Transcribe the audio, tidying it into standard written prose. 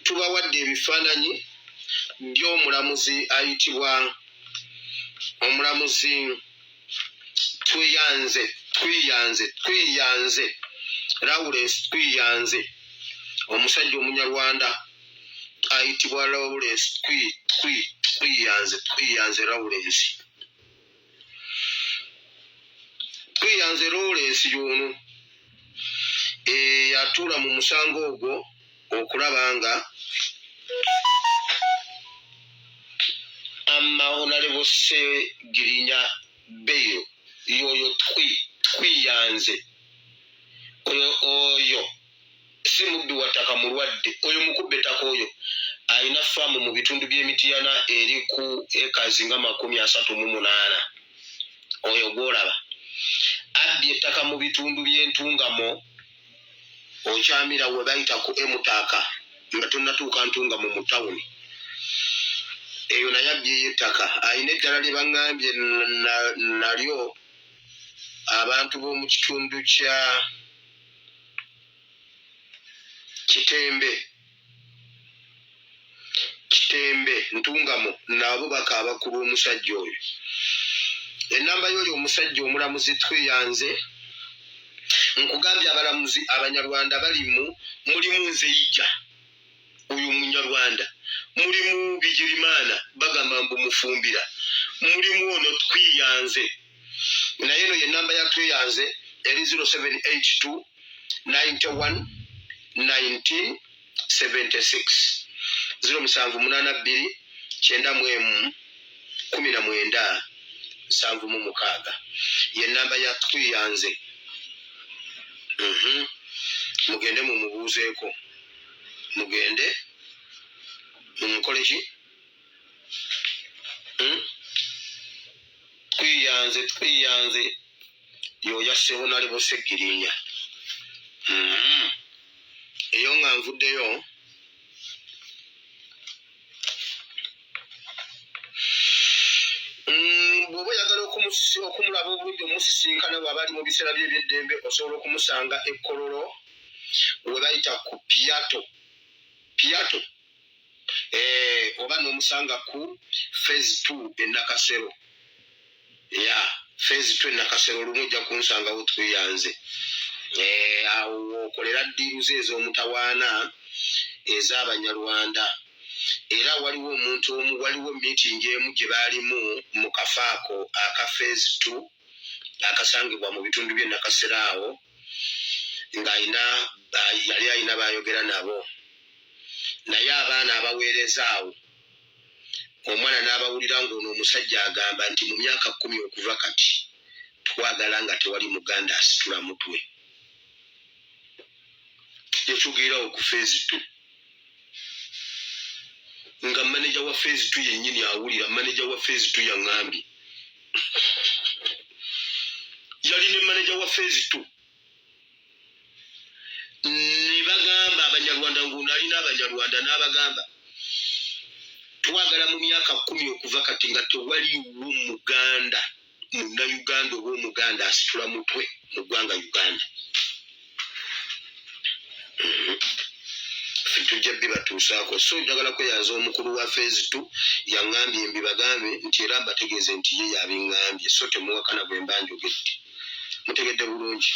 tubawadde ebifaananyi by'omulamuzi ayitibwa omulamuzi Twiyanze Lawrence Twiyanze, omusajja omunyarwanda ayitibwa Lawrence Twiyanze Lawrence. Twiyanze Lawrence y'ono yatuula mu musango ogwo okulaba nga Honorable Segirinya Bayo yoyo Twiyanze oyo si muddu wataka mulwadde, oyo mukubbe ettaka oyo alina faamu mu bitundu by'Emityana eri ku ekazi nga 38. Oyo gw'olaba abbye ettaka mu bitundu by'Entungamo, okyamira we bayita ku Emutaaka nga tonnatuuka Ntungamo mu tawuni. Eyo naye abbyeyo ettaka, alina eddala lye baŋŋambye nalyo abantu b'omu kitundu kya Kitembe Ntungamo nabo bakaaba ku lw'omusajja oyo. Ennamba y'oyo omusajja omulamuzi Twiyanze, nkugambye abalamuzi abanyarwanda mulimu Nzeyija oyo munyarwanda, mulimu Bigirimana bagamba mbu mufumbira, mulimu ono Twiyanze. Naye eno y'ennamba ya Twiyanze eri 0782 91 1976 0782 91 1976 y'ennamba ya Twiyanze. Mugende mumubuuzeeko, mugende mumukole ki? Twiyanze y'oyo asse Honorable Segirinya. Eyo nga nvuddeyo bw'oba oyagala okumulaba obulungi omusisinkana bw'aba ali mu biseera bye eby'eddembe, osobola okumusanga e Kololo we bayita ku Piato oba n'omusanga ku Phase 2 e Nakasero. Phase 2 e Nakasero olumu ojja kunsangawo Twiyanze. Awo okolera ddiiru ze ez'omutawaana ez'Abanyarwanda. Era waliwo meeting emu gye baalimu mu kafaako aka Phase 2 akasangibwa mu bitundu by'e Nakasero awo, nga yali alina bayogera nabo. Naye abaana abaweereza awo omwana n'abawulira ng'ono omusajja agamba nti mu myaka 10 okuva kati twagala nga tewali Muganda asitula mutwe. Ekyogererawo ku Phase 2 nga manager wa Phase 2 yennyini awulira. Manager wa Phase 2 yaŋŋambye, yali ne manager wa Phase 2 ne bagamba Abanyarwanda ng'ono alina Abanyarwanda n'abagamba twagala mu myaka 10 okuva kati nga tewaliwo Muganda Munnayuganda oba Omuganda asitula mutwe mu ggwanga Uganda. Tujja bibatuusaako. So njagala kweyanza omukulu wa Phase 2 yaŋŋambye mbibagambe nti era mbategeeze nti ye yabiŋŋambye, so temuwakana bwe mba njogedde. Mutegedde bulungi.